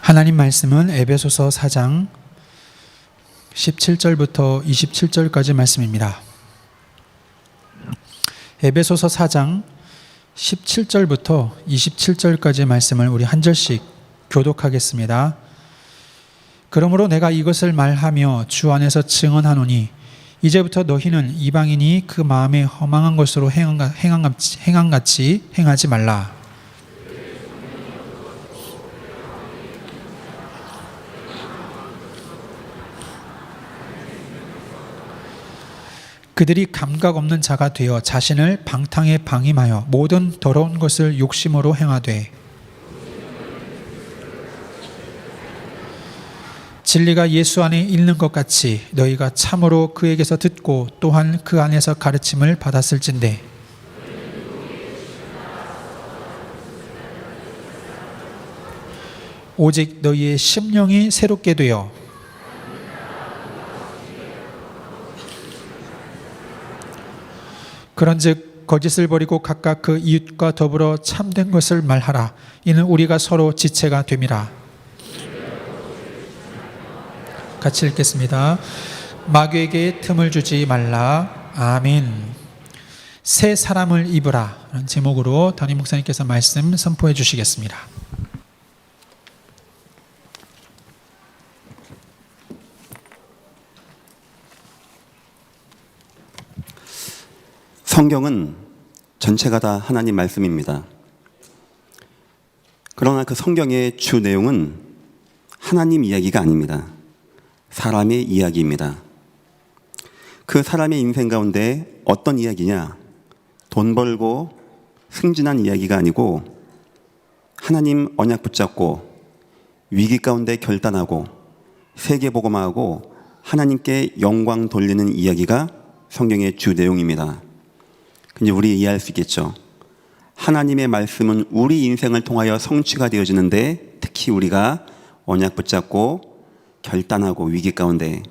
하나님 말씀은 에베소서 4장 17절부터 27절까지 말씀입니다. 에베소서 4장 17절부터 27절까지 말씀을 우리 한 절씩 교독하겠습니다. 그러므로 내가 이것을 말하며 주 안에서 증언하노니 이제부터 너희는 이방인이 그 마음에 허망한 것으로 행함같이 행하지 말라. 그들이 감각 없는 자가 되어 자신을 방탕에 방임하여 모든 더러운 것을 욕심으로 행하되 진리가 예수 안에 있는 것 같이 너희가 참으로 그에게서 듣고 또한 그 안에서 가르침을 받았을진대 오직 너희의 심령이 새롭게 되어 그런즉 거짓을 버리고 각각 그 이웃과 더불어 참된 것을 말하라. 이는 우리가 서로 지체가 됨이라. 같이 읽겠습니다. 마귀에게 틈을 주지 말라. 아멘. 새 사람을 입으라 라는 제목으로 담임 목사님께서 말씀 선포해 주시겠습니다. 성경은 전체가 다 하나님 말씀입니다. 그러나 그 성경의 주 내용은 하나님 이야기가 아닙니다. 사람의 이야기입니다. 그 사람의 인생 가운데 어떤 이야기냐? 돈 벌고 승진한 이야기가 아니고 하나님 언약 붙잡고 위기 가운데 결단하고 세계복음화하고 하나님께 영광 돌리는 이야기가 성경의 주 내용입니다. 이제 우리 이해할 수 있겠죠. 하나님의 말씀은 우리 인생을 통하여 성취가 되어지는데 특히 우리가 언약 붙잡고 결단하고 위기 가운데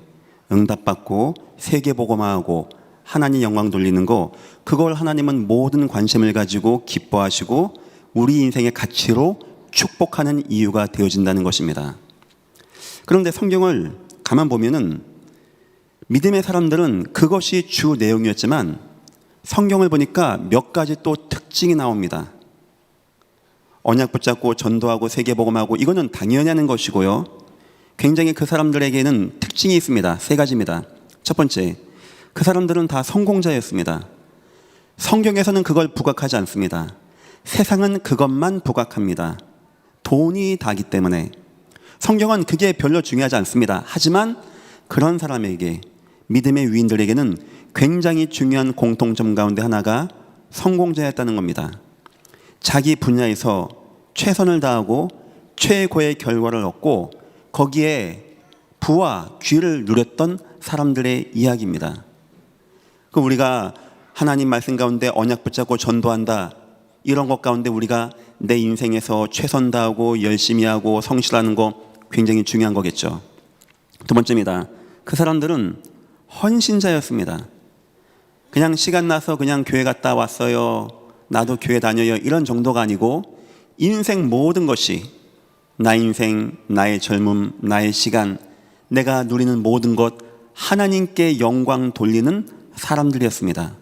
응답받고 세계복음화하고 하나님 영광 돌리는 거, 그걸 하나님은 모든 관심을 가지고 기뻐하시고 우리 인생의 가치로 축복하는 이유가 되어진다는 것입니다. 그런데 성경을 가만 보면은 믿음의 사람들은 그것이 주 내용이었지만 성경을 보니까 몇 가지 또 특징이 나옵니다. 언약 붙잡고 전도하고 세계복음하고 이거는 당연히 하는 것이고요. 굉장히 그 사람들에게는 특징이 있습니다. 세 가지입니다. 첫 번째, 그 사람들은 다 성공자였습니다. 성경에서는 그걸 부각하지 않습니다. 세상은 그것만 부각합니다. 돈이 다기 때문에. 성경은 그게 별로 중요하지 않습니다. 하지만 그런 사람에게, 믿음의 위인들에게는 굉장히 중요한 공통점 가운데 하나가 성공자였다는 겁니다. 자기 분야에서 최선을 다하고 최고의 결과를 얻고 거기에 부와 귀를 누렸던 사람들의 이야기입니다. 우리가 하나님 말씀 가운데 언약 붙잡고 전도한다, 이런 것 가운데 우리가 내 인생에서 최선 다하고 열심히 하고 성실하는 거 굉장히 중요한 거겠죠. 두 번째입니다. 그 사람들은 헌신자였습니다. 그냥 시간 나서 그냥 교회 갔다 왔어요, 나도 교회 다녀요, 이런 정도가 아니고 인생 모든 것이, 나 인생, 나의 젊음, 나의 시간, 내가 누리는 모든 것 하나님께 영광 돌리는 사람들이었습니다.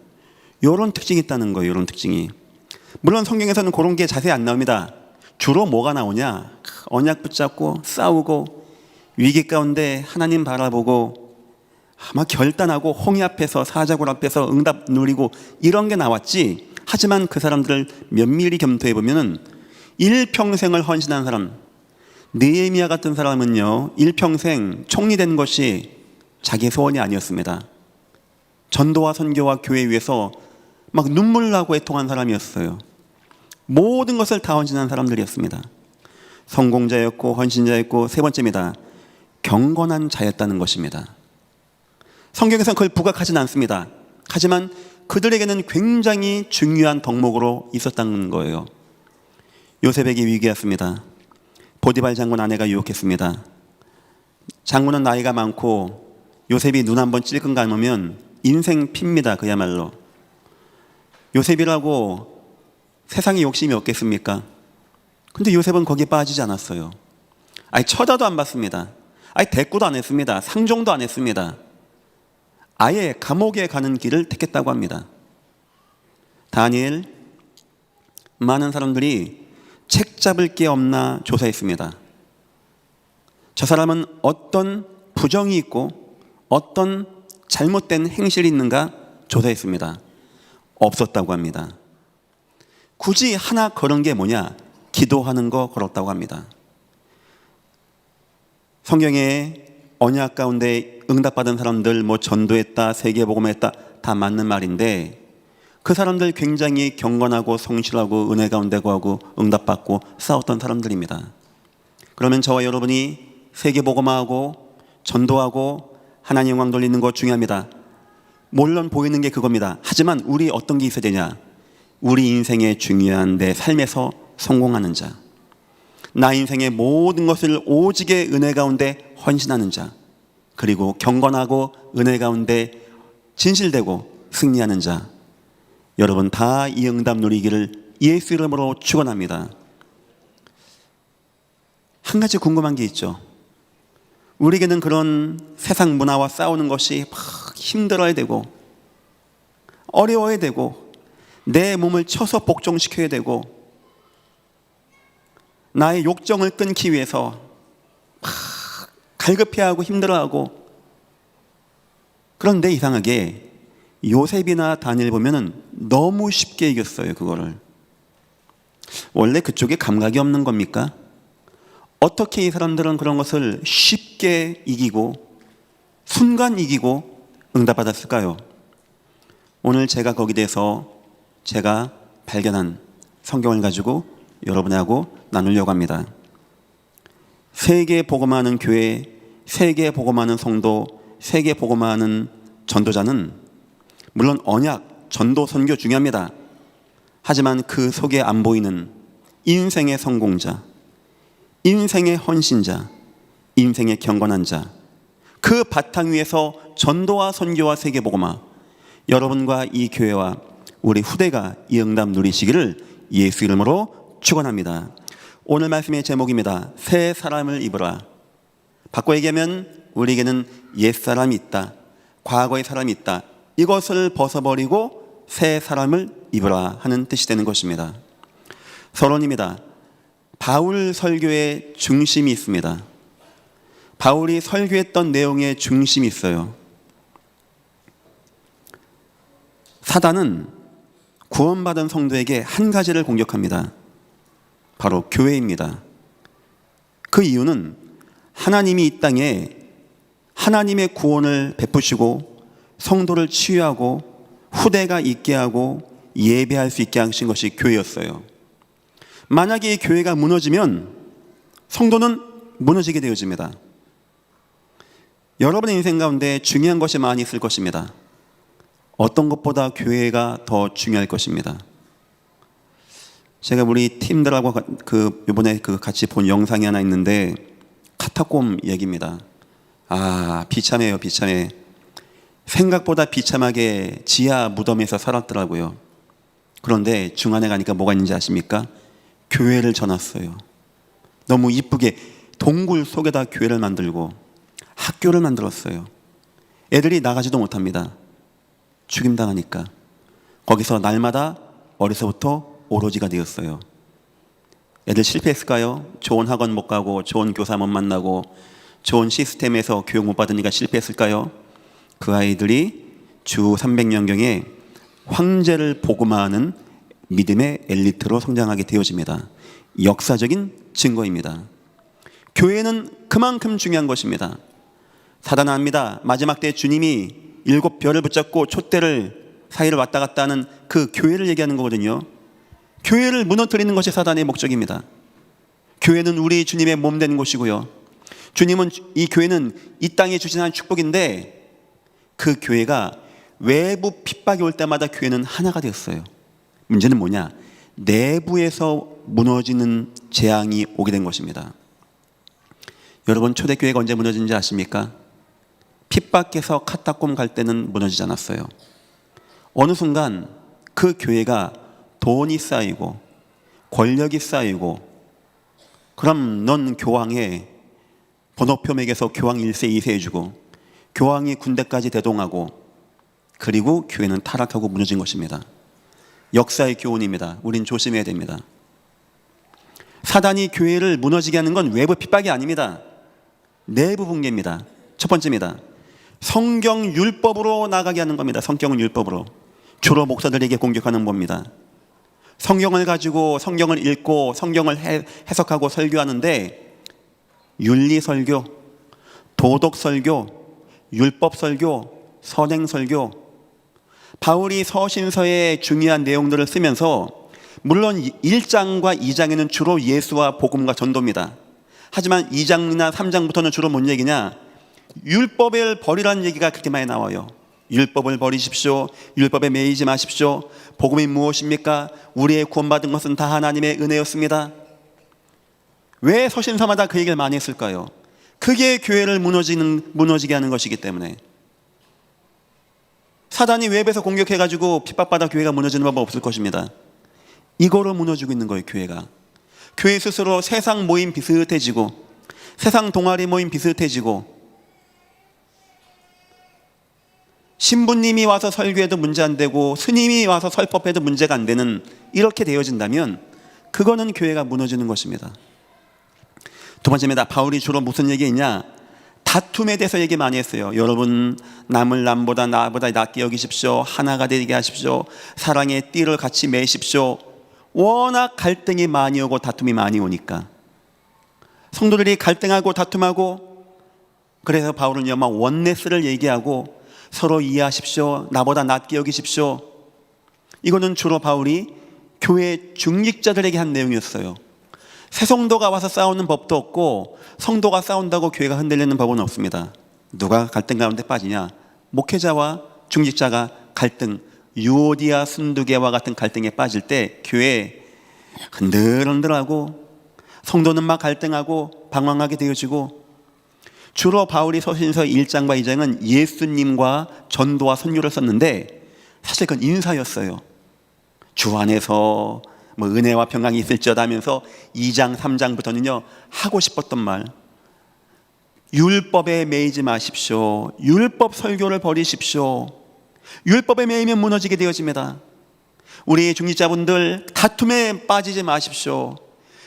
이런 특징이 있다는 거예요. 이런 특징이. 물론 성경에서는 그런 게 자세히 안 나옵니다. 주로 뭐가 나오냐? 언약 붙잡고 싸우고 위기 가운데 하나님 바라보고 아마 결단하고 홍해 앞에서 사자굴 앞에서 응답 누리고 이런 게 나왔지. 하지만 그 사람들을 면밀히 검토해 보면은 일평생을 헌신한 사람, 느헤미야 같은 사람은요, 일평생 총리 된 것이 자기의 소원이 아니었습니다. 전도와 선교와 교회 위해서 막 눈물 나고 애통한 사람이었어요. 모든 것을 다 헌신한 사람들이었습니다. 성공자였고 헌신자였고, 세 번째입니다. 경건한 자였다는 것입니다. 성경에서는 그걸 부각하지는 않습니다. 하지만 그들에게는 굉장히 중요한 덕목으로 있었다는 거예요. 요셉에게 위기였습니다. 보디발 장군 아내가 유혹했습니다. 장군은 나이가 많고 요셉이 눈 한번 찔끔 감으면 인생 핍니다. 그야말로. 요셉이라고 세상에 욕심이 없겠습니까? 근데 요셉은 거기에 빠지지 않았어요. 아니 쳐다도 안 봤습니다. 아니 대꾸도 안 했습니다. 상종도 안 했습니다. 아예 감옥에 가는 길을 택했다고 합니다. 다니엘, 많은 사람들이 책 잡을 게 없나 조사했습니다. 저 사람은 어떤 부정이 있고 어떤 잘못된 행실이 있는가 조사했습니다. 없었다고 합니다. 굳이 하나 걸은 게 뭐냐? 기도하는 거 걸었다고 합니다. 성경에 언약 가운데 응답받은 사람들 전도했다, 세계복음했다 다 맞는 말인데 그 사람들 굉장히 경건하고 성실하고 은혜 가운데 거하고 응답받고 싸웠던 사람들입니다. 그러면 저와 여러분이 세계복음하고 전도하고 하나님 영광 돌리는 거 중요합니다. 물론 보이는 게 그겁니다. 하지만 우리 어떤 게 있어야 되냐? 우리 인생에 중요한 내 삶에서 성공하는 자, 나 인생의 모든 것을 오직의 은혜 가운데 헌신하는 자, 그리고 경건하고 은혜 가운데 진실되고 승리하는 자, 여러분 다 이 응답 누리기를 예수 이름으로 축원합니다. 한 가지 궁금한 게 있죠. 우리에게는 그런 세상 문화와 싸우는 것이 막 힘들어야 되고 어려워야 되고 내 몸을 쳐서 복종시켜야 되고 나의 욕정을 끊기 위해서 막 갈급해하고 힘들어하고, 그런데 이상하게 요셉이나 다니엘 보면은 너무 쉽게 이겼어요. 그거를 원래 그쪽에 감각이 없는 겁니까? 어떻게 이 사람들은 그런 것을 쉽게 이기고 순간 이기고 응답받았을까요? 오늘 제가 거기에 대해서 제가 발견한 성경을 가지고 여러분하고 나누려고 합니다. 세계 복음하는 교회, 세계 복음하는 성도, 세계 복음하는 전도자는 물론 언약, 전도, 선교 중요합니다. 하지만 그 속에 안 보이는 인생의 성공자, 인생의 헌신자, 인생의 경건한 자, 그 바탕 위에서 전도와 선교와 세계 복음화, 여러분과 이 교회와 우리 후대가 이 응답 누리시기를 예수 이름으로 축원합니다. 오늘 말씀의 제목입니다. 새 사람을 입으라. 바꿔 얘기하면 우리에게는 옛사람이 있다, 과거의 사람이 있다. 이것을 벗어버리고 새 사람을 입으라 하는 뜻이 되는 것입니다. 서론입니다. 바울 설교의 중심이 있습니다. 바울이 설교했던 내용의 중심이 있어요. 사단은 구원받은 성도에게 한 가지를 공격합니다. 바로 교회입니다. 그 이유는 하나님이 이 땅에 하나님의 구원을 베푸시고 성도를 치유하고 후대가 있게 하고 예배할 수 있게 하신 것이 교회였어요. 만약에 이 교회가 무너지면 성도는 무너지게 되어집니다. 여러분의 인생 가운데 중요한 것이 많이 있을 것입니다. 어떤 것보다 교회가 더 중요할 것입니다. 제가 우리 팀들하고 이번에 같이 본 영상이 하나 있는데 카타콤 얘기입니다. 비참해요, 비참해. 생각보다 비참하게 지하 무덤에서 살았더라고요. 그런데 중간에 가니까 뭐가 있는지 아십니까? 교회를 져놨어요. 너무 이쁘게 동굴 속에다 교회를 만들고 학교를 만들었어요. 애들이 나가지도 못합니다. 죽임당하니까. 거기서 날마다 어려서부터 오로지가 되었어요. 애들 실패했을까요? 좋은 학원 못 가고 좋은 교사 못 만나고 좋은 시스템에서 교육 못 받으니까 실패했을까요? 그 아이들이 주 300년경에 황제를 복음화하는 믿음의 엘리트로 성장하게 되어집니다. 역사적인 증거입니다. 교회는 그만큼 중요한 것입니다. 사단은 압니다. 마지막 때 주님이 7별을 붙잡고 촛대를 사이를 왔다 갔다 하는 그 교회를 얘기하는 거거든요. 교회를 무너뜨리는 것이 사단의 목적입니다. 교회는 우리 주님의 몸 되는 곳이고요. 주님은 이 교회는 이 땅에 주신 한 축복인데 그 교회가 외부 핍박이 올 때마다 교회는 하나가 되었어요. 문제는 뭐냐? 내부에서 무너지는 재앙이 오게 된 것입니다. 여러분, 초대교회가 언제 무너진지 아십니까? 핍박해서 카타콤 갈 때는 무너지지 않았어요. 어느 순간 그 교회가 돈이 쌓이고 권력이 쌓이고, 그럼 넌 교황해, 번호표 매겨서 교황 1세 2세 해주고 교황이 군대까지 대동하고 그리고 교회는 타락하고 무너진 것입니다. 역사의 교훈입니다. 우린 조심해야 됩니다. 사단이 교회를 무너지게 하는 건 외부 핍박이 아닙니다. 내부 붕괴입니다. 첫 번째입니다. 성경 율법으로 나가게 하는 겁니다. 성경은 율법으로. 주로 목사들에게 공격하는 법입니다. 성경을 가지고 성경을 읽고 성경을 해석하고 설교하는데 윤리 설교, 도덕 설교, 율법 설교, 선행 설교, 바울이 서신서의 중요한 내용들을 쓰면서 물론 1장과 2장에는 주로 예수와 복음과 전도입니다. 하지만 2장이나 3장부터는 주로 뭔 얘기냐? 율법을 버리라는 얘기가 그렇게 많이 나와요. 율법을 버리십시오. 율법에 매이지 마십시오. 복음이 무엇입니까? 우리의 구원받은 것은 다 하나님의 은혜였습니다. 왜 서신서마다 그 얘기를 많이 했을까요? 그게 교회를 무너지게 하는 것이기 때문에. 사단이 외부에서 공격해가지고 핍박받아 교회가 무너지는 법은 없을 것입니다. 이거로 무너지고 있는 거예요, 교회가. 교회 스스로 세상 모임 비슷해지고 세상 동아리 모임 비슷해지고 신부님이 와서 설교해도 문제 안 되고 스님이 와서 설법해도 문제가 안 되는 이렇게 되어진다면 그거는 교회가 무너지는 것입니다. 두 번째입니다. 바울이 주로 무슨 얘기했냐? 다툼에 대해서 얘기 많이 했어요. 여러분 남을 남보다 나보다 낫게 여기십시오. 하나가 되게 하십시오. 사랑의 띠를 같이 매십시오. 워낙 갈등이 많이 오고 다툼이 많이 오니까 성도들이 갈등하고 다툼하고 그래서 바울은요 막 원네스를 얘기하고 서로 이해하십시오. 나보다 낫게 여기십시오. 이거는 주로 바울이 교회 중직자들에게 한 내용이었어요. 새 성도가 와서 싸우는 법도 없고 성도가 싸운다고 교회가 흔들리는 법은 없습니다. 누가 갈등 가운데 빠지냐? 목회자와 중직자가 갈등, 유오디아 순두개와 같은 갈등에 빠질 때 교회 흔들흔들하고 성도는 막 갈등하고 방황하게 되어지고 주로 바울이 서신서 1장과 2장은 예수님과 전도와 선교를 썼는데 사실 그건 인사였어요. 주 안에서 뭐 은혜와 평강이 있을지어다 하면서 2장 3장부터는요 하고 싶었던 말 율법에 매이지 마십시오. 율법 설교를 버리십시오. 율법에 매이면 무너지게 되어집니다. 우리 중직자분들 다툼에 빠지지 마십시오.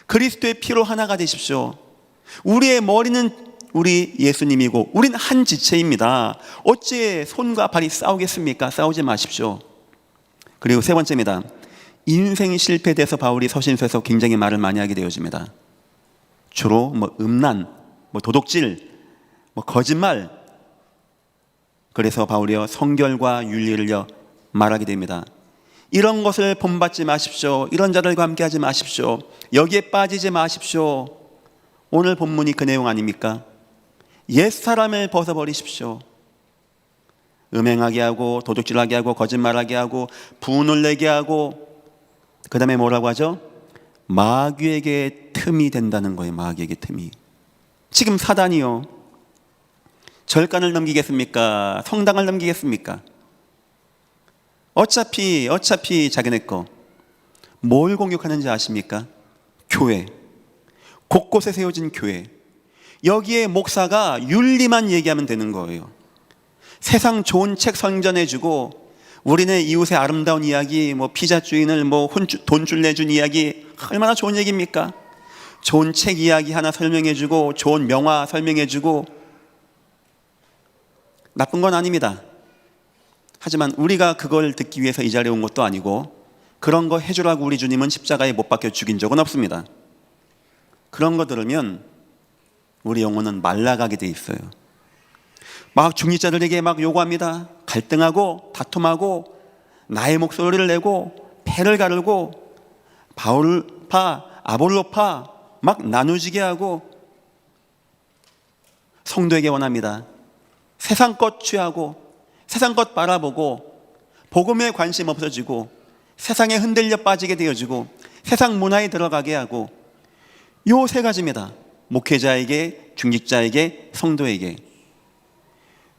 그리스도의 피로 하나가 되십시오. 우리의 머리는 우리 예수님이고 우린 한 지체입니다. 어찌 손과 발이 싸우겠습니까? 싸우지 마십시오. 그리고 세 번째입니다. 인생 실패에 대해서 바울이 서신서에서 굉장히 말을 많이 하게 되어집니다. 주로 뭐 음란, 뭐 도둑질, 뭐 거짓말. 그래서 바울이요 성결과 윤리를요 말하게 됩니다. 이런 것을 본받지 마십시오. 이런 자들과 함께하지 마십시오. 여기에 빠지지 마십시오. 오늘 본문이 그 내용 아닙니까? 옛사람을 벗어버리십시오. 음행하게 하고 도둑질하게 하고 거짓말하게 하고 분을 내게 하고 그 다음에 뭐라고 하죠? 마귀에게 틈이 된다는 거예요. 마귀에게 틈이. 지금 사단이요 절간을 넘기겠습니까? 성당을 넘기겠습니까? 어차피 자기네 거. 뭘 공격하는지 아십니까? 교회. 곳곳에 세워진 교회. 여기에 목사가 윤리만 얘기하면 되는 거예요. 세상 좋은 책 선전해주고 우리네 이웃의 아름다운 이야기, 뭐 피자 주인을 뭐 돈줄 내준 이야기 얼마나 좋은 얘기입니까? 좋은 책 이야기 하나 설명해주고 좋은 명화 설명해주고 나쁜 건 아닙니다. 하지만 우리가 그걸 듣기 위해서 이 자리에 온 것도 아니고 그런 거 해주라고 우리 주님은 십자가에 못 박혀 죽인 적은 없습니다. 그런 거 들으면 우리 영혼은 말라가게 돼 있어요. 막 중직자들에게 막 요구합니다. 갈등하고 다툼하고 나의 목소리를 내고 패를 가르고 바울파 아볼로파 막 나누지게 하고 성도에게 원합니다. 세상 것 취하고 세상 것 바라보고 복음에 관심 없어지고 세상에 흔들려 빠지게 되어지고 세상 문화에 들어가게 하고 요 세 가지입니다. 목회자에게, 중직자에게, 성도에게.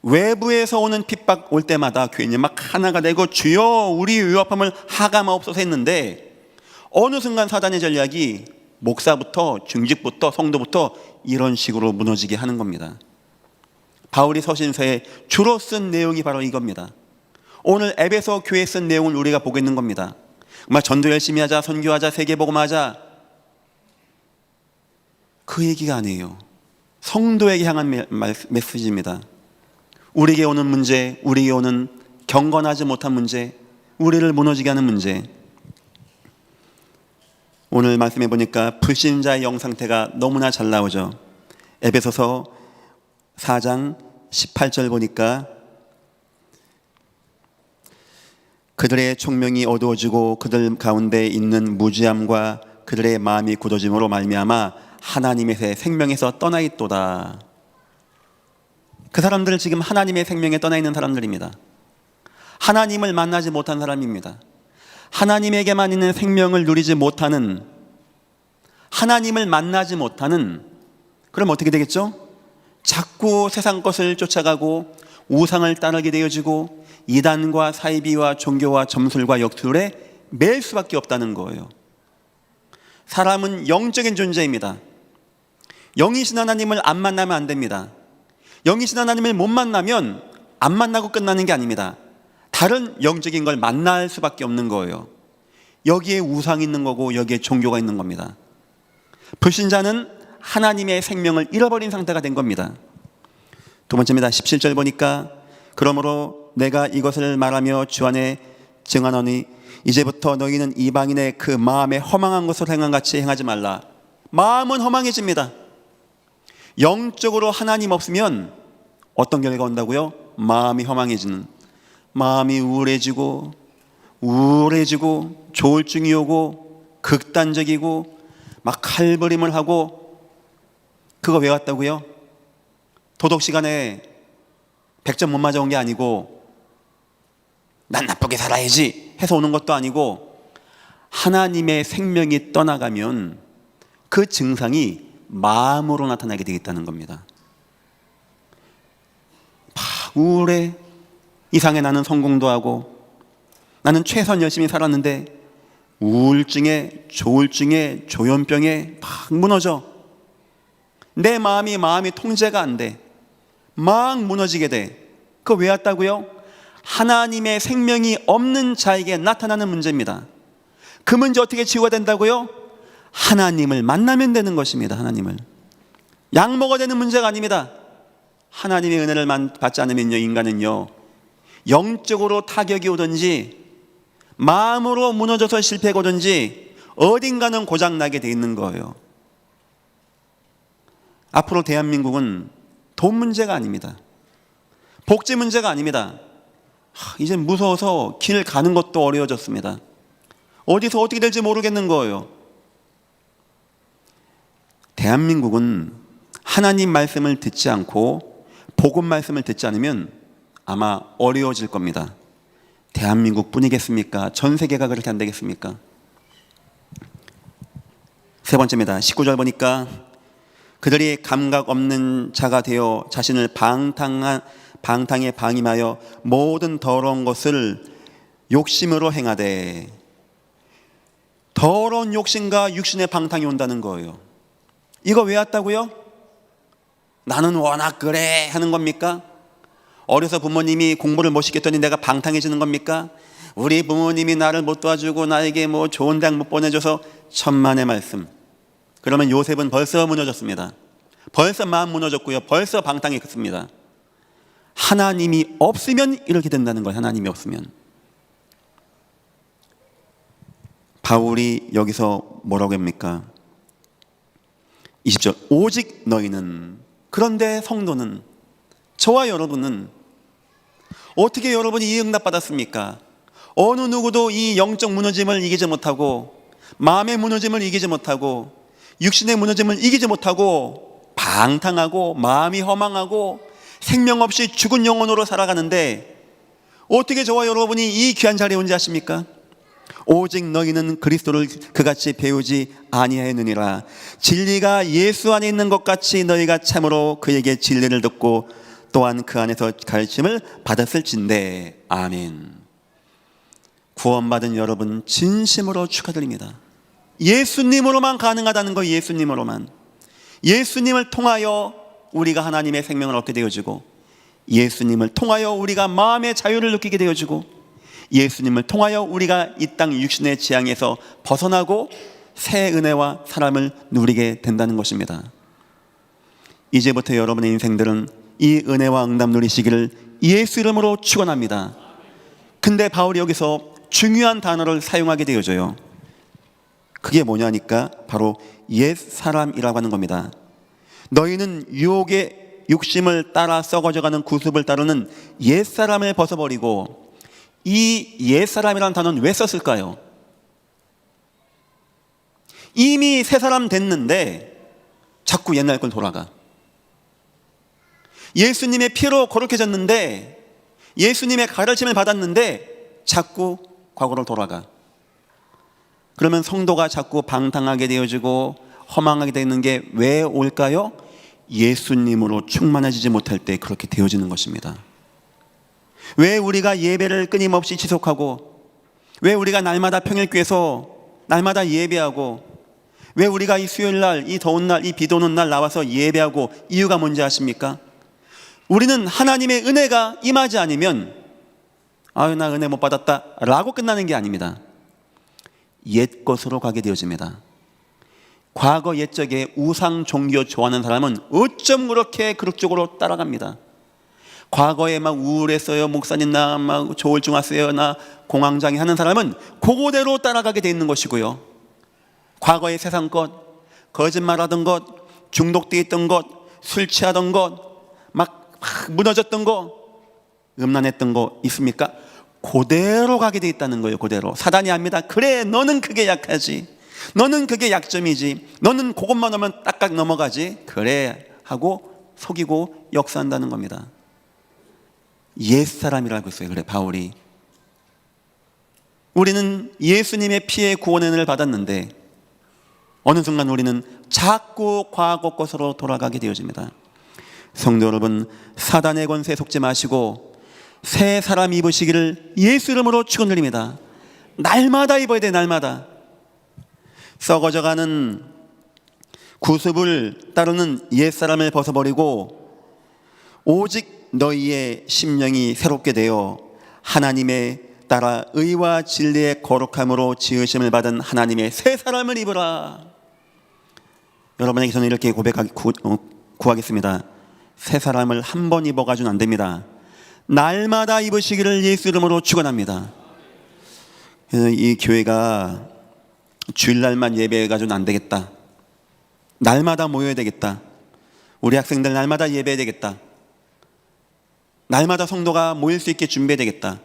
외부에서 오는 핍박 올 때마다 괜히 막 하나가 되고 주여 우리 위협함을 하감하옵소서 했는데 어느 순간 사단의 전략이 목사부터 중직부터 성도부터 이런 식으로 무너지게 하는 겁니다. 바울이 서신서에 주로 쓴 내용이 바로 이겁니다. 오늘 에베소 교회에 쓴 내용을 우리가 보고 있는 겁니다. 정말 전도 열심히 하자, 선교하자, 세계복음하자, 그 얘기가 아니에요. 성도에게 향한 메시지입니다. 우리에게 오는 문제, 우리에게 오는 경건하지 못한 문제, 우리를 무너지게 하는 문제. 오늘 말씀해 보니까 불신자의 영상태가 너무나 잘 나오죠. 에베소서 4장 18절 보니까 그들의 총명이 어두워지고 그들 가운데 있는 무지함과 그들의 마음이 굳어짐으로 말미암아 하나님의 생명에서 떠나 있도다. 그 사람들은 지금 하나님의 생명에 떠나 있는 사람들입니다. 하나님을 만나지 못한 사람입니다. 하나님에게만 있는 생명을 누리지 못하는, 하나님을 만나지 못하는, 그럼 어떻게 되겠죠? 자꾸 세상 것을 쫓아가고 우상을 따르게 되어지고 이단과 사이비와 종교와 점술과 역술에 매일 수밖에 없다는 거예요. 사람은 영적인 존재입니다. 영이신 하나님을 안 만나면 안 됩니다. 영이신 하나님을 못 만나면 안 만나고 끝나는 게 아닙니다. 다른 영적인 걸 만날 수밖에 없는 거예요. 여기에 우상이 있는 거고 여기에 종교가 있는 겁니다. 불신자는 하나님의 생명을 잃어버린 상태가 된 겁니다. 두 번째입니다. 17절 보니까 그러므로 내가 이것을 말하며 주 안에 증언하노니 이제부터 너희는 이방인의 그 마음에 허망한 것을 행한 같이 행하지 말라. 마음은 허망해집니다. 영적으로 하나님 없으면 어떤 결과가 온다고요? 마음이 허망해지는, 마음이 우울해지고 조울증이 오고 극단적이고 막 칼부림을 하고. 그거 왜 왔다고요? 도덕 시간에 100점 못 맞아온 게 아니고 난 나쁘게 살아야지 해서 오는 것도 아니고, 하나님의 생명이 떠나가면 그 증상이 마음으로 나타나게 되겠다는 겁니다. 막 우울해. 이상해. 나는 성공도 하고 나는 최선 열심히 살았는데 우울증에 조울증에 조현병에 막 무너져. 내 마음이 통제가 안 돼. 막 무너지게 돼. 그거 왜 왔다고요? 하나님의 생명이 없는 자에게 나타나는 문제입니다. 그 문제 어떻게 치유가 된다고요? 하나님을 만나면 되는 것입니다. 하나님을. 약 먹어야 되는 문제가 아닙니다. 하나님의 은혜를 받지 않으면요, 인간은요, 영적으로 타격이 오든지 마음으로 무너져서 실패가 오든지 어딘가는 고장나게 돼 있는 거예요. 앞으로 대한민국은 돈 문제가 아닙니다. 복지 문제가 아닙니다. 이제 무서워서 길 가는 것도 어려워졌습니다. 어디서 어떻게 될지 모르겠는 거예요. 대한민국은 하나님 말씀을 듣지 않고 복음 말씀을 듣지 않으면 아마 어려워질 겁니다. 대한민국 뿐이겠습니까? 전 세계가 그렇게 안 되겠습니까? 세 번째입니다. 19절 보니까 그들이 감각 없는 자가 되어 자신을 방탕에 방임하여 모든 더러운 것을 욕심으로 행하되. 더러운 욕심과 육신의 방탕이 온다는 거예요. 이거 왜 왔다고요? 나는 워낙 그래 하는 겁니까? 어려서 부모님이 공부를 못 시켰더니 내가 방탕해지는 겁니까? 우리 부모님이 나를 못 도와주고 나에게 뭐 좋은 대학 못 보내줘서. 천만의 말씀. 그러면 요셉은 벌써 무너졌습니다. 벌써 마음 무너졌고요. 벌써 방탕했습니다. 하나님이 없으면 이렇게 된다는 거예요. 하나님이 없으면. 바울이 여기서 뭐라고 합니까? 20절. 오직 너희는. 그런데 성도는, 저와 여러분은 어떻게 여러분이 이 응답 받았습니까? 어느 누구도 이 영적 무너짐을 이기지 못하고, 마음의 무너짐을 이기지 못하고, 육신의 무너짐을 이기지 못하고 방탕하고 마음이 허망하고 생명 없이 죽은 영혼으로 살아가는데 어떻게 저와 여러분이 이 귀한 자리에 온지 아십니까? 오직 너희는 그리스도를 그같이 배우지 아니하였느니라. 진리가 예수 안에 있는 것 같이 너희가 참으로 그에게 진리를 듣고 또한 그 안에서 가르침을 받았을진대. 아멘. 구원받은 여러분 진심으로 축하드립니다. 예수님으로만 가능하다는 거예요. 예수님으로만. 예수님을 통하여 우리가 하나님의 생명을 얻게 되어지고, 예수님을 통하여 우리가 마음의 자유를 느끼게 되어지고, 예수님을 통하여 우리가 이 땅 육신의 지향에서 벗어나고 새 은혜와 사람을 누리게 된다는 것입니다. 이제부터 여러분의 인생들은 이 은혜와 응답 누리시기를 예수 이름으로 축원합니다. 근데 바울이 여기서 중요한 단어를 사용하게 되어져요. 그게 뭐냐니까 바로 옛사람이라고 하는 겁니다. 너희는 유혹의 욕심을 따라 썩어져가는 구습을 따르는 옛사람을 벗어버리고, 이 옛사람이라는 단어는 왜 썼을까요? 이미 새 사람 됐는데 자꾸 옛날 걸 돌아가. 예수님의 피로 거룩해졌는데, 예수님의 가르침을 받았는데 자꾸 과거로 돌아가. 그러면 성도가 자꾸 방탕하게 되어지고 허망하게 되는 게 왜 올까요? 예수님으로 충만해지지 못할 때 그렇게 되어지는 것입니다. 왜 우리가 예배를 끊임없이 지속하고, 왜 우리가 날마다 평일교회에서 날마다 예배하고, 왜 우리가 이 수요일날, 이 더운 날, 이 비도 오는 날 나와서 예배하고, 이유가 뭔지 아십니까? 우리는 하나님의 은혜가 임하지 않으면 아유 나 은혜 못 받았다 라고 끝나는 게 아닙니다. 옛 것으로 가게 되어집니다. 과거 옛적에 우상 종교 좋아하는 사람은 어쩜 그렇게 그쪽으로 따라갑니다. 과거에 막 우울했어요, 목사님 나 막 조울증 왔어요, 나 공황장애 하는 사람은 그거대로 따라가게 돼 있는 것이고요. 과거의 세상 것, 거짓말하던 것, 중독되어 있던 것, 술 취하던 것, 막 무너졌던 거, 음란했던 거 있습니까? 그대로 가게 돼 있다는 거예요. 그대로. 사단이 합니다. 그래, 너는 그게 약하지, 너는 그게 약점이지, 너는 그것만 하면 딱딱 넘어가지, 그래 하고 속이고 역사한다는 겁니다. 옛사람이라고 했어요. 그래 바울이. 우리는 예수님의 피의 구원의 은혜를 받았는데 어느 순간 우리는 자꾸 과거 것으로 돌아가게 되어집니다. 성도 여러분, 사단의 권세에 속지 마시고 새 사람 입으시기를 예수 이름으로 축원드립니다. 날마다 입어야 돼. 날마다. 썩어져가는 구습을 따르는 옛사람을 벗어버리고 오직 너희의 심령이 새롭게 되어 하나님의 따라 의와 진리의 거룩함으로 지으심을 받은 하나님의 새 사람을 입으라. 여러분에게 저는 이렇게 구하겠습니다. 새 사람을 한 번 입어가지고는 안 됩니다. 날마다 입으시기를 예수 이름으로 축원합니다. 이 교회가 주일날만 예배해가지고는 안 되겠다. 날마다 모여야 되겠다. 우리 학생들 날마다 예배해야 되겠다. 날마다 성도가 모일 수 있게 준비해야 되겠다.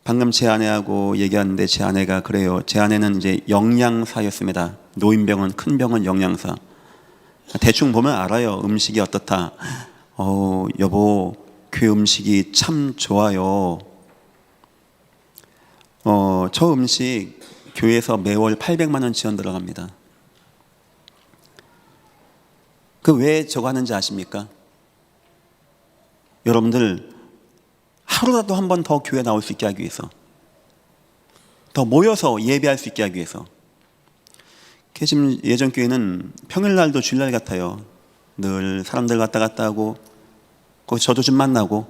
방금 제 아내하고 얘기하는데 제 아내가 그래요. 제 아내는 이제 영양사였습니다. 노인병원, 큰 병원 영양사. 대충 보면 알아요. 음식이 어떻다. 여보, 교회 음식이 참 좋아요. 저 음식 교회에서 매월 800만 원 지원 들어갑니다. 그 왜 저거 하는지 아십니까? 여러분들 하루라도 한 번 더 교회 나올 수 있게 하기 위해서, 더 모여서 예배할 수 있게 하기 위해서. 지금 예전 교회는 평일날도 주일날 같아요. 늘 사람들 왔다 갔다 하고 거기 저도 좀 만나고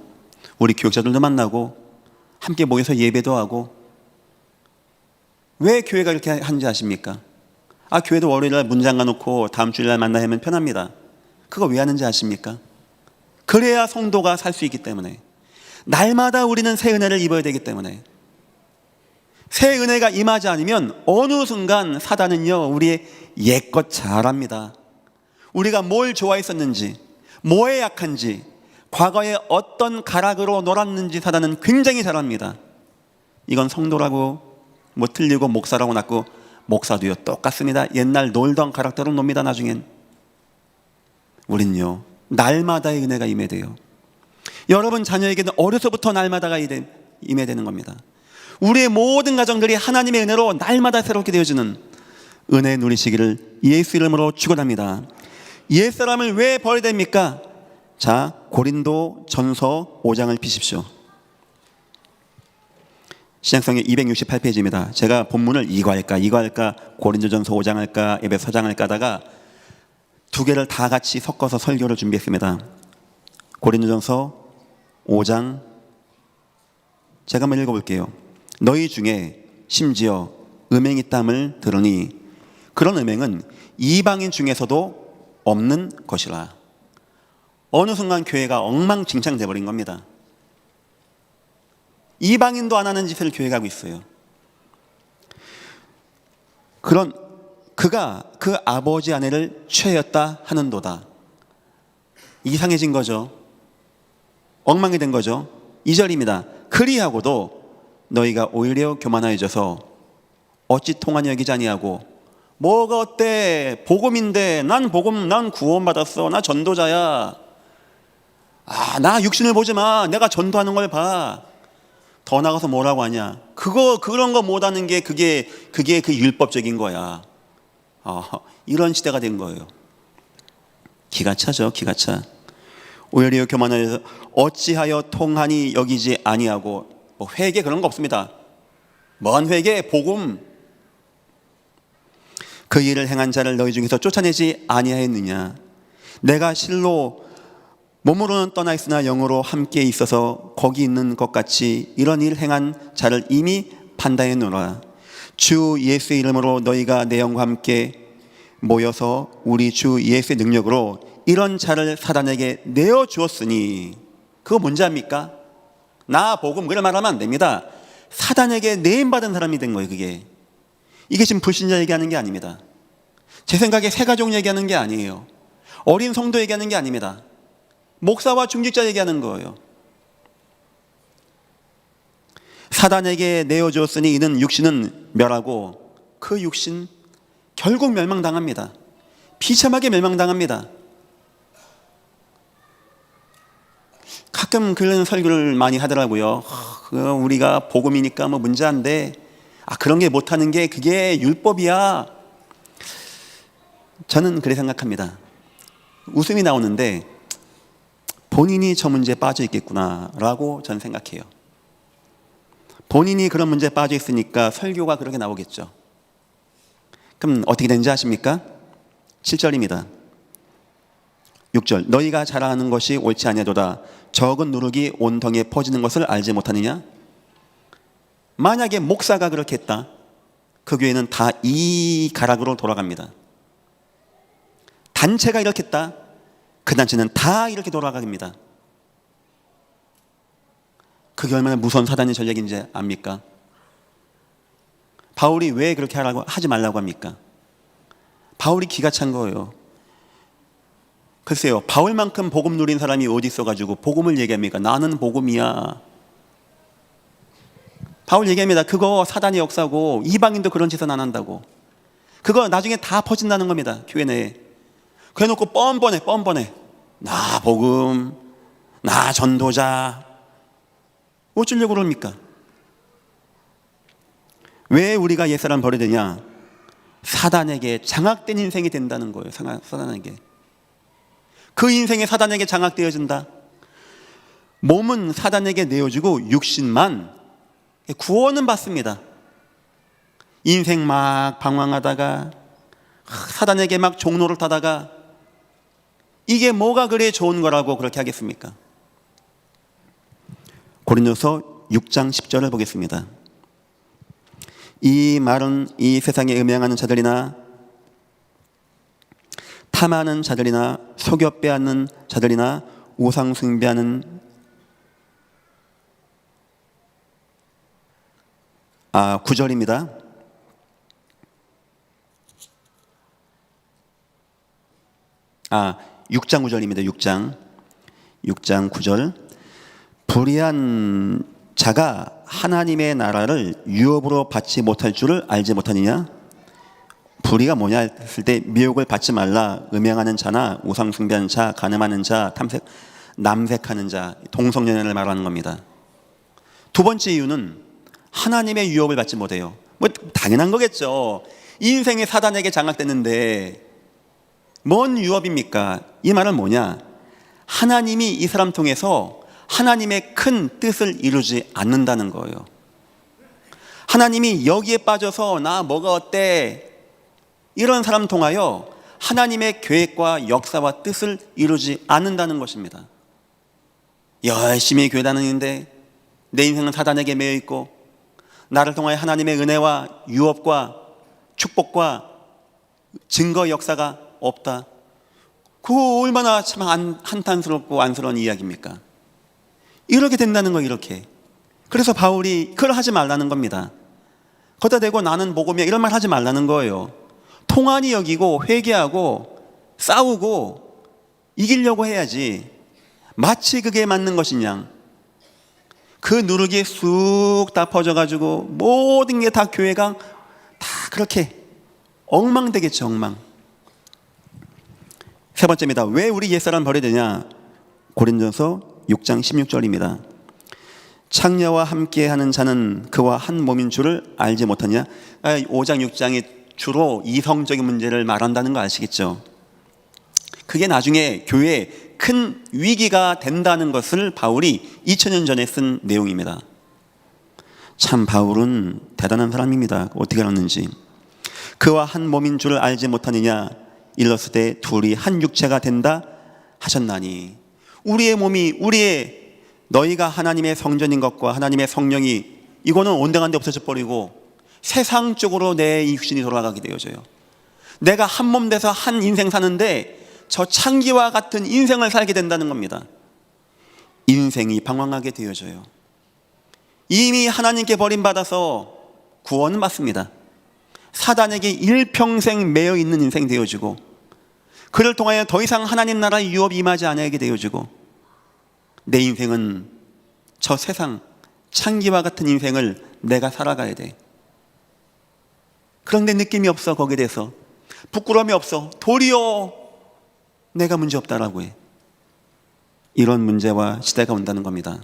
우리 교육자들도 만나고 함께 모여서 예배도 하고. 왜 교회가 이렇게 하는지 아십니까? 교회도 월요일날 문 잠가놓고 다음 주일날 만나 하면 편합니다. 그거 왜 하는지 아십니까? 그래야 성도가 살 수 있기 때문에. 날마다 우리는 새 은혜를 입어야 되기 때문에. 새 은혜가 임하지 않으면 어느 순간 사단은요 우리의 옛것 잘 압니다. 우리가 뭘 좋아했었는지, 뭐에 약한지, 과거에 어떤 가락으로 놀았는지 사단은 굉장히 잘 압니다. 이건 성도라고 뭐 틀리고 목사라고 낫고, 목사도요 똑같습니다. 옛날 놀던 가락대로 놉니다. 나중엔. 우린요 날마다의 은혜가 임해야 돼요. 여러분 자녀에게는 어려서부터 날마다가 임해야 되는 겁니다. 우리의 모든 가정들이 하나님의 은혜로 날마다 새롭게 되어지는 은혜 누리시기를 예수 이름으로 축원합니다. 옛사람을 왜 버려야 됩니까? 자, 고린도 전서 5장을 피십시오. 신약성경 268페이지입니다. 제가 본문을 이거 할까 고린도전서 5장 할까 에베소 4장 할까 하다가 두 개를 다 같이 섞어서 설교를 준비했습니다. 고린도전서 5장 제가 한번 읽어볼게요. 너희 중에 심지어 음행이 있담을 들으니 그런 음행은 이방인 중에서도 없는 것이라. 어느 순간 교회가 엉망진창 돼버린 겁니다. 이방인도 안 하는 짓을 교회가 하고 있어요. 그가 그 아버지 아내를 취하였다 하는도다. 이상해진 거죠. 엉망이 된 거죠. 2절입니다. 그리하고도 너희가 오히려 교만하여져서 어찌 통하니 여기지 아니하고 뭐가 어때? 복음인데 난 구원받았어. 나 전도자야. 나 육신을 보지 마. 내가 전도하는 걸 봐. 더 나가서 뭐라고 하냐? 그런 거 못하는 게 그게 그 율법적인 거야. 이런 시대가 된 거예요. 기가 차죠, 기가 차. 오히려 교만하여서 어찌하여 통하니 여기지 아니하고 뭐 회개 그런 거 없습니다. 뭔 회개? 복음. 그 일을 행한 자를 너희 중에서 쫓아내지 아니하였느냐? 내가 실로 몸으로는 떠나 있으나 영으로 함께 있어서 거기 있는 것 같이 이런 일 행한 자를 이미 판단했노라. 주 예수의 이름으로 너희가 내 영과 함께 모여서 우리 주 예수의 능력으로 이런 자를 사단에게 내어주었으니 그거 뭔지 압니까? 나 복음 그런 말하면 안 됩니다. 사단에게 내임받은 사람이 된 거예요. 이게 지금 불신자 얘기하는 게 아닙니다. 제 생각에 새가족 얘기하는 게 아니에요. 어린 성도 얘기하는 게 아닙니다. 목사와 중직자 얘기하는 거예요. 사단에게 내어주었으니 이는 육신은 멸하고 그 육신 결국 멸망당합니다. 비참하게 멸망당합니다. 가끔 그런 설교를 많이 하더라고요. 우리가 복음이니까 뭐 문제 안 돼. 그런 게 못하는 게 그게 율법이야. 저는 그렇게 생각합니다. 웃음이 나오는데 본인이 저 문제에 빠져 있겠구나라고 저는 생각해요. 본인이 그런 문제에 빠져 있으니까 설교가 그렇게 나오겠죠. 그럼 어떻게 되는지 아십니까? 7절입니다. 6절 너희가 자랑하는 것이 옳지 아니하도다. 적은 누룩이 온 덩이에 퍼지는 것을 알지 못하느냐? 만약에 목사가 그렇게 했다, 그 교회는 다 이 가락으로 돌아갑니다. 단체가 이렇게 했다, 그 단체는 다 이렇게 돌아갑니다. 그게 얼마나 무서운 사단의 전략인지 압니까? 바울이 왜 그렇게 하지 말라고 합니까? 바울이 기가 찬 거예요. 글쎄요, 바울만큼 복음 누린 사람이 어디 있어가지고 복음을 얘기합니까? 나는 복음이야. 바울 얘기합니다. 그거 사단의 역사고 이방인도 그런 짓은 안 한다고. 그거 나중에 다 퍼진다는 겁니다. 교회 내에. 그래놓고 뻔뻔해. 나 복음, 나 전도자. 어쩌려고 그럽니까? 왜 우리가 옛사람 버려야 되냐? 사단에게 장악된 인생이 된다는 거예요. 사단에게. 그 인생이 사단에게 장악되어진다. 몸은 사단에게 내어주고 육신만 구원은 받습니다. 인생 막 방황하다가 사단에게 막 종로를 타다가 이게 뭐가 그래 좋은 거라고 그렇게 하겠습니까? 고린도서 6장 10절을 보겠습니다. 이 말은 이 세상에 음행하는 자들이나 탐하는 자들이나 속여 빼앗는 자들이나 우상 숭배하는 9절입니다. 6장 9절입니다. 6장 9절. 불의한 자가 하나님의 나라를 유업으로 받지 못할 줄을 알지 못하느냐? 불의가 뭐냐 했을 때 미혹을 받지 말라. 음행하는 자나 우상 숭배하는 자, 간음하는 자, 남색하는 자, 동성연애를 말하는 겁니다. 두 번째 이유는 하나님의 유업을 받지 못해요. 뭐 당연한 거겠죠. 인생의 사단에게 장악됐는데 뭔 유업입니까? 이 말은 뭐냐? 하나님이 이 사람 통해서 하나님의 큰 뜻을 이루지 않는다는 거예요. 하나님이 여기에 빠져서 나 뭐가 어때? 이런 사람 통하여 하나님의 계획과 역사와 뜻을 이루지 않는다는 것입니다. 열심히 교회 다니는데 내 인생은 사단에게 매여 있고 나를 통하여 하나님의 은혜와 유업과 축복과 증거 역사가 없다. 그거 얼마나 참 한탄스럽고 안쓰러운 이야기입니까? 이렇게 된다는 거 이렇게. 그래서 바울이 그걸 하지 말라는 겁니다. 거기다 대고 나는 복음이야 이런 말 하지 말라는 거예요. 통한이 여기고 회개하고 싸우고 이기려고 해야지 마치 그게 맞는 것이냐. 그 누룩이 쑥 다 퍼져가지고 모든 게 다 교회가 다 그렇게 엉망되겠죠. 엉망. 세 번째입니다. 왜 우리 옛사람 버려야 되냐? 고린도서 6장 16절입니다. 창녀와 함께하는 자는 그와 한 몸인 줄을 알지 못하냐? 5장 6장이 주로 이성적인 문제를 말한다는 거 아시겠죠? 그게 나중에 교회에 큰 위기가 된다는 것을 바울이 2000년 전에 쓴 내용입니다. 참 바울은 대단한 사람입니다. 어떻게 알았는지. 그와 한 몸인 줄을 알지 못하느냐? 일렀을 때 둘이 한 육체가 된다 하셨나니. 우리의 몸이 너희가 하나님의 성전인 것과 하나님의 성령이 이거는 온데간데 없어져 버리고 세상적으로 내 육신이 돌아가게 되어져요. 내가 한 몸 돼서 한 인생 사는데 저 창기와 같은 인생을 살게 된다는 겁니다. 인생이 방황하게 되어져요. 이미 하나님께 버림받아서 구원은 받습니다. 사단에게 일평생 매여 있는 인생 되어지고 그를 통하여 더 이상 하나님 나라의 유업이 임하지 않게 되어지고 내 인생은 저 세상 창기와 같은 인생을 내가 살아가야 돼. 그런데 느낌이 없어. 거기에 대해서 부끄러움이 없어. 도리어 내가 문제 없다라고 해. 이런 문제와 시대가 온다는 겁니다.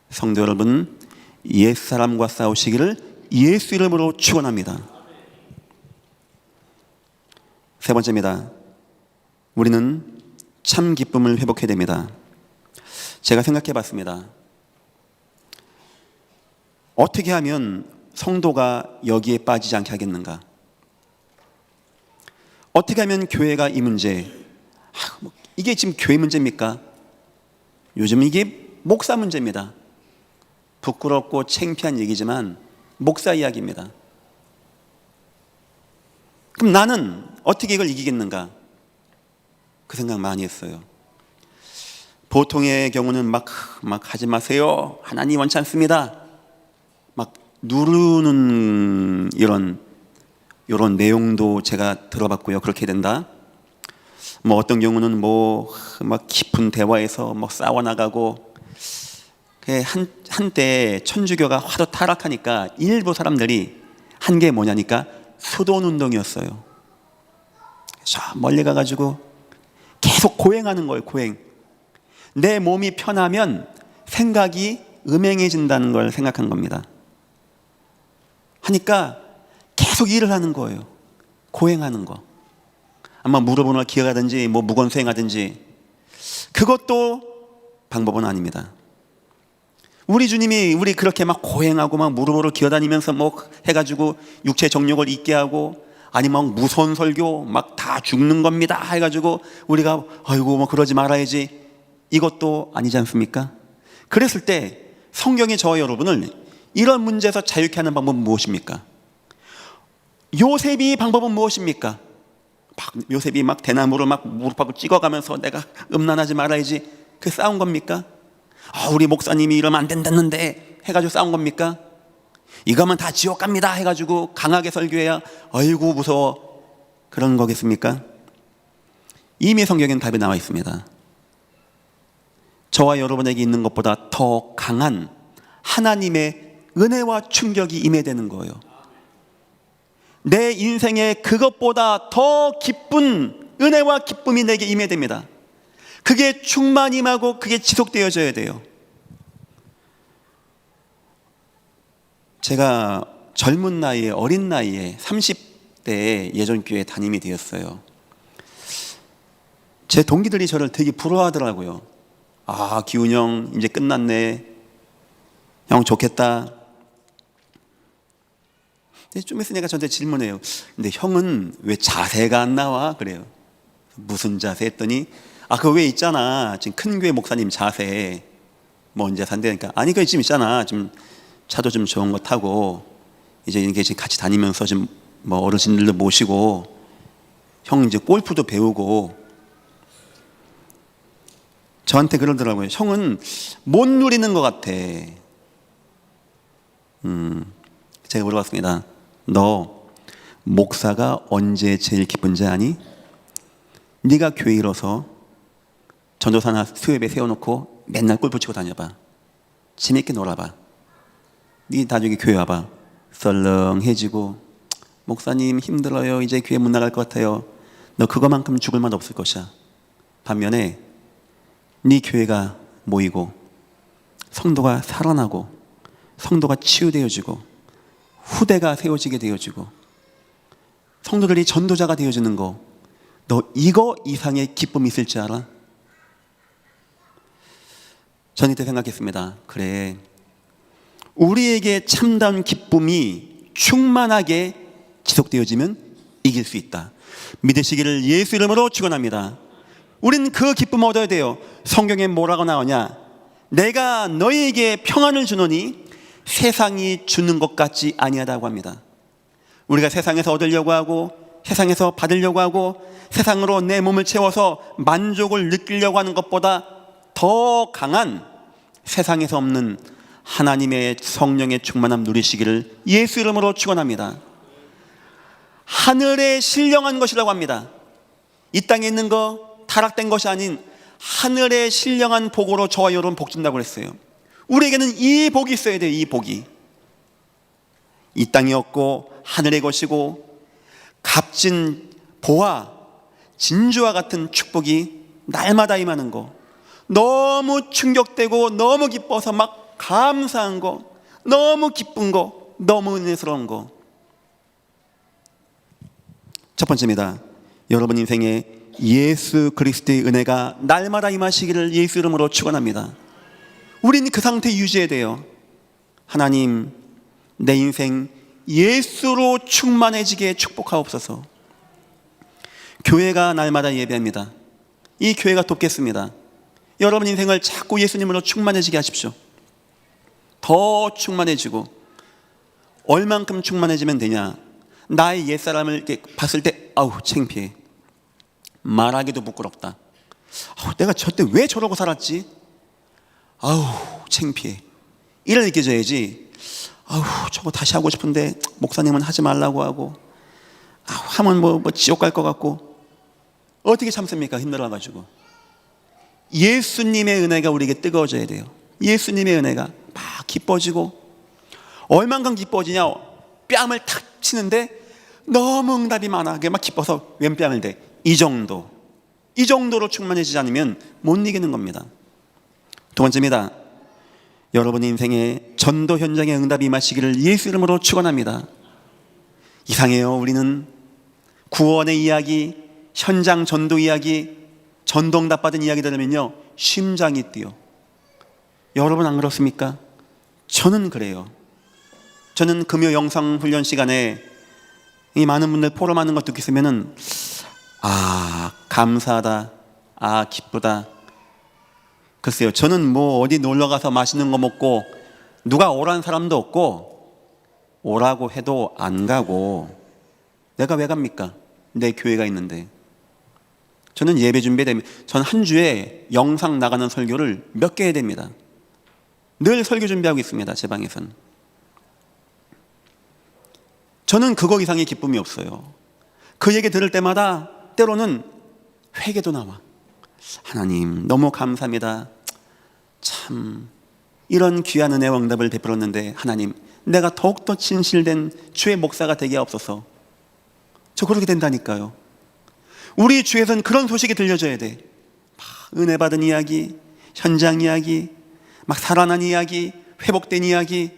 성도 여러분, 옛사람과 싸우시기를 예수 이름으로 축원합니다. 세 번째입니다. 우리는 참 기쁨을 회복해야 됩니다. 제가 생각해 봤습니다. 어떻게 하면 성도가 여기에 빠지지 않게 하겠는가? 어떻게 하면 교회가 이 문제, 이게 지금 교회 문제입니까? 요즘 이게 목사 문제입니다. 부끄럽고 창피한 얘기지만 목사 이야기입니다. 그럼 나는 어떻게 이걸 이기겠는가? 그 생각 많이 했어요. 보통의 경우는 막 하지 마세요. 하나님 원치 않습니다. 막 누르는 이런 내용도 제가 들어봤고요. 그렇게 된다. 뭐 어떤 경우는 막 깊은 대화에서 막 싸워 나가고 한때 천주교가 화도 타락하니까 일부 사람들이 한 게 뭐냐니까 수돈 운동이었어요. 저 멀리 가가지고 계속 고행하는 거예요. 고행. 내 몸이 편하면 생각이 음행해진다는 걸 생각한 겁니다. 하니까 계속 일을 하는 거예요. 고행하는 거. 아마 무릎을 기어가든지 무건 수행하든지. 그것도 방법은 아닙니다. 우리 주님이 우리 그렇게 막 고행하고 막 무릎으로 기어다니면서 해가지고 육체 정욕을 잊게 하고 아니면 무서운 설교 막 다 죽는 겁니다 해가지고 우리가 아이고 그러지 말아야지, 이것도 아니지 않습니까? 그랬을 때 성경이 저와 여러분을 이런 문제에서 자유케 하는 방법은 무엇입니까? 요셉이 방법은 무엇입니까? 요셉이 막 대나무를 막 무릎하고 찍어가면서 내가 음란하지 말아야지, 그 싸운 겁니까? 우리 목사님이 이러면 안 된다는데 해가지고 싸운 겁니까? 이거면 다 지옥 갑니다 해가지고 강하게 설교해야 아이고 무서워, 그런 거겠습니까? 이미 성경엔 답이 나와 있습니다. 저와 여러분에게 있는 것보다 더 강한 하나님의 은혜와 충격이 임해되는 거예요. 내 인생에 그것보다 더 기쁜 은혜와 기쁨이 내게 임해됩니다. 그게 충만히 임하고 그게 지속되어져야 돼요. 제가 젊은 나이에, 어린 나이에 30대에 예전교회 담임이 되었어요. 제 동기들이 저를 되게 부러워하더라고요. 기훈 형 이제 끝났네, 형 좋겠다. 근데 좀 있으니까 저한테 질문해요. 근데 형은 왜 자세가 안 나와? 그래요. 무슨 자세 했더니 그거 왜 있잖아. 지금 큰 교회 목사님 자세 뭐 언제 산다니까. 아니 그 지금 있잖아. 좀 차도 좀 좋은 거 타고 이제 이게 지금 같이 다니면서 좀 뭐 어르신들도 모시고 형 이제 골프도 배우고 저한테 그러더라고요. 형은 못 누리는 것 같아. 제가 물어봤습니다. 너 목사가 언제 제일 기쁜지 아니? 네가 교회 일어서 전도사나 수협에 세워놓고 맨날 골프 치고 다녀봐. 재밌게 놀아봐. 네 나중에 교회 와봐. 썰렁해지고 목사님 힘들어요. 이제 교회 못 나갈 것 같아요. 너 그거만큼 죽을 맛 없을 것이야. 반면에 네 교회가 모이고 성도가 살아나고 성도가 치유되어지고 후대가 세워지게 되어지고 성도들이 전도자가 되어지는 거, 너 이거 이상의 기쁨이 있을 줄 알아? 저는 이때 생각했습니다. 그래, 우리에게 참다운 기쁨이 충만하게 지속되어지면 이길 수 있다. 믿으시기를 예수 이름으로 축원합니다. 우리는 그 기쁨을 얻어야 돼요. 성경에 뭐라고 나오냐? 내가 너희에게 평안을 주노니 세상이 주는 것 같지 아니하다고 합니다. 우리가 세상에서 얻으려고 하고 세상에서 받으려고 하고 세상으로 내 몸을 채워서 만족을 느끼려고 하는 것보다 더 강한 세상에서 없는 하나님의 성령의 충만함 누리시기를 예수 이름으로 축원합니다. 하늘에 신령한 것이라고 합니다. 이 땅에 있는 거 타락된 것이 아닌 하늘에 신령한 복으로 저와 여러분 복 준다고 그랬어요. 우리에게는 이 복이 있어야 돼요. 이 복이 이 땅이 없고 하늘의 것이고 값진 보화 진주와 같은 축복이 날마다 임하는 거, 너무 충격되고 너무 기뻐서 막 감사한 거, 너무 기쁜 거, 너무 은혜스러운 거. 첫 번째입니다. 여러분 인생에 예수 그리스도의 은혜가 날마다 임하시기를 예수 이름으로 축원합니다. 우리는 그 상태 유지해야 돼요. 하나님, 내 인생 예수로 충만해지게 축복하옵소서. 교회가 날마다 예배합니다. 이 교회가 돕겠습니다. 여러분 인생을 자꾸 예수님으로 충만해지게 하십시오. 더 충만해지고, 얼만큼 충만해지면 되냐? 나의 옛사람을 이렇게 봤을 때 창피해. 말하기도 부끄럽다. 내가 저때 왜 저러고 살았지? 창피해. 이런 느껴져야지. 저거 다시 하고 싶은데 목사님은 하지 말라고 하고, 하면 뭐 지옥 갈 것 같고. 어떻게 참습니까? 힘들어가지고. 예수님의 은혜가 우리에게 뜨거워져야 돼요. 예수님의 은혜가 막 기뻐지고, 얼만큼 기뻐지냐? 뺨을 탁 치는데 너무 응답이 많아. 그게 막 기뻐서 왼뺨을 대. 이 정도로 충만해지지 않으면 못 이기는 겁니다. 두 번째입니다. 여러분 인생의 전도 현장에 응답이 임하시기를 예수 이름으로 축원합니다. 이상해요. 우리는 구원의 이야기, 현장 전도 이야기, 전도응답 받은 이야기 들으면요 심장이 뛰어. 여러분 안 그렇습니까? 저는 그래요. 저는 금요 영상 훈련 시간에 이 많은 분들 포럼하는 것 듣고 있으면은 감사하다, 기쁘다. 글쎄요, 저는 뭐 어디 놀러 가서 맛있는 거 먹고 누가 오라는 사람도 없고, 오라고 해도 안 가고, 내가 왜 갑니까? 내 교회가 있는데. 저는 예배 준비되면 전 한 주에 영상 나가는 설교를 몇 개 해야 됩니다. 늘 설교 준비하고 있습니다. 제 방에서는. 저는 그거 이상의 기쁨이 없어요. 그 얘기 들을 때마다 때로는 회개도 나와. 하나님 너무 감사합니다. 참 이런 귀한 은혜와 응답을 베풀었는데 하나님, 내가 더욱더 진실된 주의 목사가 되게 하옵소서. 저 그렇게 된다니까요. 우리 주에서는 그런 소식이 들려줘야 돼. 막 은혜 받은 이야기, 현장 이야기, 막 살아난 이야기, 회복된 이야기.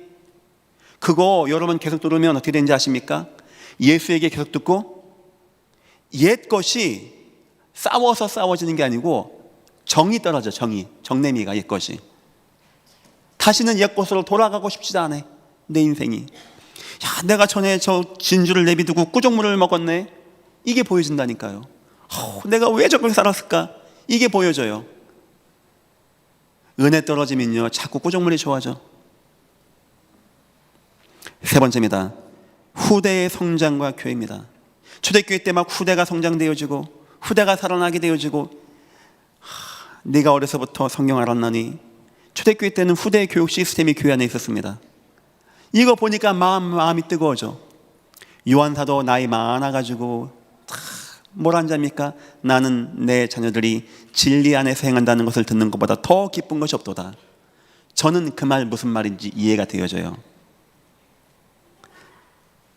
그거 여러분 계속 들으면 어떻게 되는지 아십니까? 예수 얘기 계속 듣고 옛 것이 싸워서 싸워지는 게 아니고 정이 떨어져. 정내미가 옛 것이. 다시는 옛 것으로 돌아가고 싶지도 않아. 내 인생이. 야, 내가 전에 저 진주를 내비두고 꾸정물을 먹었네. 이게 보여진다니까요. 내가 왜 저렇게 살았을까? 이게 보여져요. 은혜 떨어지면요, 자꾸 꾸정물이 좋아져. 세 번째입니다. 후대의 성장과 교회입니다. 초대교회 때 막 후대가 성장되어지고 후대가 살아나게 되어지고, 네가 어려서부터 성경 알았나니. 초대교회 때는 후대 교육 시스템이 교회 안에 있었습니다. 이거 보니까 마음이 뜨거워져. 요한사도 나이 많아가지고 뭘 한답니까? 나는 내 자녀들이 진리 안에서 행한다는 것을 듣는 것보다 더 기쁜 것이 없도다. 저는 그 말 무슨 말인지 이해가 되어져요.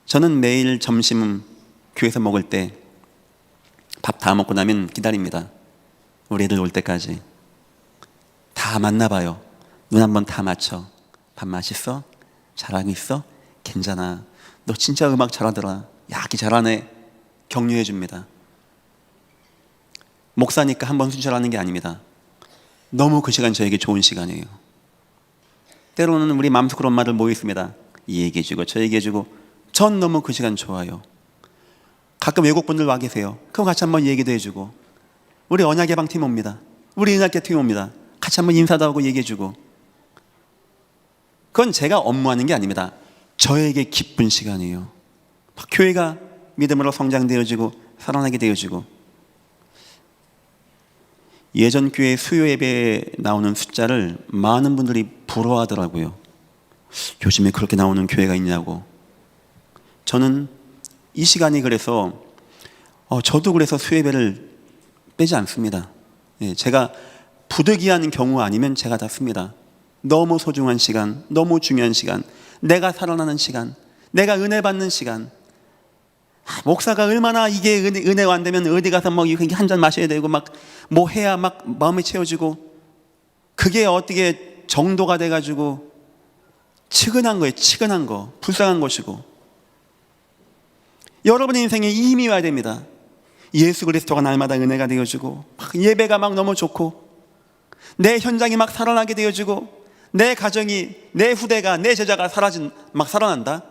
저는 매일 점심 교회에서 먹을 때 밥 다 먹고 나면 기다립니다. 우리 애들 올 때까지. 다 맞나 봐요. 눈 한번 다 맞춰. 밥 맛있어? 잘하고 있어? 괜찮아. 너 진짜 음악 잘하더라. 야, 기 잘하네. 격려해 줍니다. 목사니까 한 번 순찰하는 게 아닙니다. 너무 그 시간 저에게 좋은 시간이에요. 때로는 우리 맘속 그런 말을 모여 있습니다. 이 얘기해 주고 저 얘기해 주고. 전 너무 그 시간 좋아요. 가끔 외국분들 와 계세요. 그럼 같이 한번 얘기도 해주고. 우리 언약예방팀 옵니다. 우리 은학계팀 옵니다. 같이 한번 인사도 하고 얘기해 주고. 그건 제가 업무하는 게 아닙니다. 저에게 기쁜 시간이에요. 교회가 믿음으로 성장되어지고 살아나게 되어지고. 예전 교회 수요 예배에 나오는 숫자를 많은 분들이 부러워하더라고요. 요즘에 그렇게 나오는 교회가 있냐고. 저는 이 시간이 그래서 저도 그래서 수요 예배를 빼지 않습니다. 제가 부득이한 경우 아니면 제가 다 씁니다. 너무 소중한 시간, 너무 중요한 시간, 내가 살아나는 시간, 내가 은혜 받는 시간. 목사가 얼마나 이게 은혜가 안 되면 어디 가서 막 한 잔 마셔야 되고 막 뭐 해야 막 마음이 채워지고, 그게 어떻게 정도가 돼가지고 측은한 거예요. 측은한 거, 불쌍한 것이고. 여러분의 인생에 이 힘이 와야 됩니다. 예수 그리스도가 날마다 은혜가 되어지고, 막 예배가 막 너무 좋고, 내 현장이 막 살아나게 되어지고, 내 가정이, 내 후대가, 내 제자가 막 살아난다.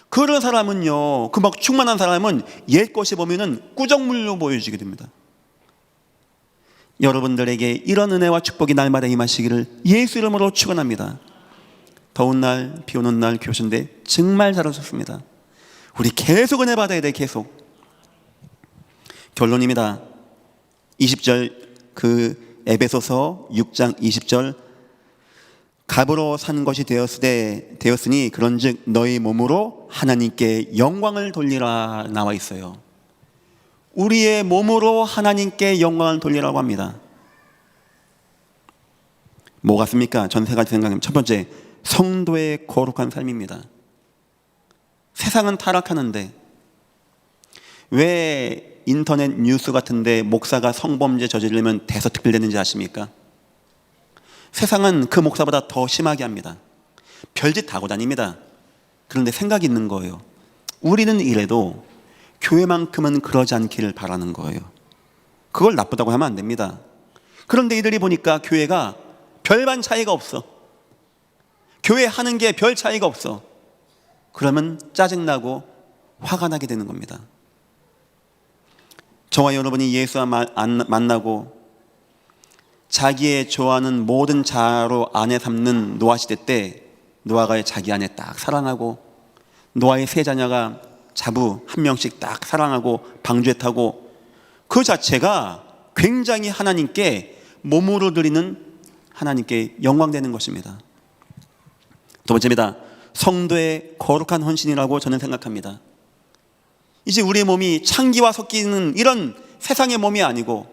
그런 사람은요, 그 막 충만한 사람은 옛것이 보면은 꾸정물로 보여지게 됩니다. 여러분들에게 이런 은혜와 축복이 날마다 임하시기를 예수 이름으로 축원합니다. 더운 날, 비 오는 날 교수인데 정말 잘하셨습니다. 우리 계속 은혜 받아야 돼. 계속. 결론입니다. 20절 그 에베소서 6장 20절, 갑으로 산 것이 되었으니 그런즉 너희 몸으로 하나님께 영광을 돌리라 나와 있어요. 우리의 몸으로 하나님께 영광을 돌리라고 합니다. 뭐 같습니까? 전 세 가지 생각합니다. 첫 번째, 성도의 거룩한 삶입니다. 세상은 타락하는데 왜 인터넷 뉴스 같은데 목사가 성범죄 저지르면 대서특필되는지 아십니까? 세상은 그 목사보다 더 심하게 합니다. 별짓 하고 다닙니다. 그런데 생각이 있는 거예요. 우리는 이래도 교회만큼은 그러지 않기를 바라는 거예요. 그걸 나쁘다고 하면 안 됩니다. 그런데 이들이 보니까 교회가 별반 차이가 없어. 교회 하는 게 별 차이가 없어. 그러면 짜증나고 화가 나게 되는 겁니다. 저와 여러분이 예수와 만나고 자기의 좋아하는 모든 자로 아내 삼는 노아 시대 때 노아가 자기 아내 딱 사랑하고, 노아의 세 자녀가 자부 한 명씩 딱 사랑하고 방주에 타고, 그 자체가 굉장히 하나님께 몸으로 드리는, 하나님께 영광되는 것입니다. 두 번째입니다. 성도의 거룩한 헌신이라고 저는 생각합니다. 이제 우리의 몸이 창기와 섞이는 이런 세상의 몸이 아니고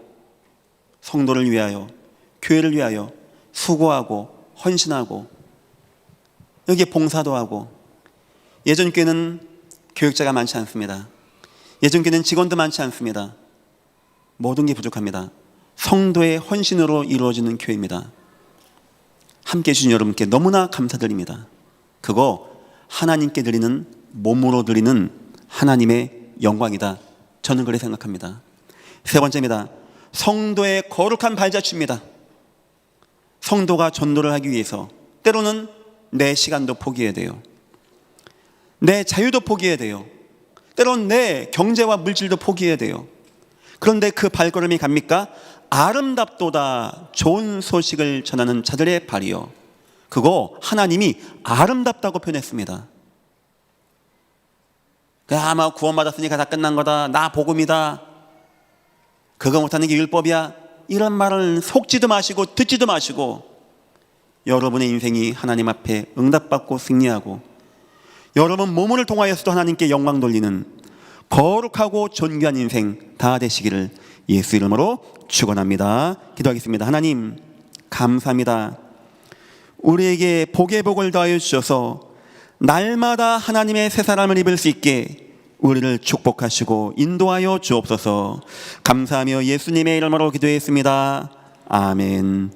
성도를 위하여, 교회를 위하여 수고하고 헌신하고, 여기에 봉사도 하고. 예전 교회는 교육자가 많지 않습니다. 예전 교회는 직원도 많지 않습니다. 모든 게 부족합니다. 성도의 헌신으로 이루어지는 교회입니다. 함께해 주신 여러분께 너무나 감사드립니다. 그거 하나님께 드리는, 몸으로 드리는 하나님의 영광이다. 저는 그렇게 생각합니다. 세 번째입니다. 성도의 거룩한 발자취입니다. 성도가 전도를 하기 위해서 때로는 내 시간도 포기해야 돼요. 내 자유도 포기해야 돼요. 때론 내 경제와 물질도 포기해야 돼요. 그런데 그 발걸음이 갑니까? 아름답도다 좋은 소식을 전하는 자들의 발이요. 그거 하나님이 아름답다고 표현했습니다. 아마 구원받았으니까 다 끝난 거다. 나 복음이다. 그거 못하는 게 율법이야. 이런 말을 속지도 마시고 듣지도 마시고 여러분의 인생이 하나님 앞에 응답받고 승리하고 여러분 몸을 통하여서도 하나님께 영광 돌리는 거룩하고 존귀한 인생 다 되시기를 예수 이름으로 축원합니다. 기도하겠습니다. 하나님 감사합니다. 우리에게 복의 복을 더하여 주셔서 날마다 하나님의 새 사람을 입을 수 있게 우리를 축복하시고 인도하여 주옵소서. 감사하며 예수님의 이름으로 기도했습니다. 아멘.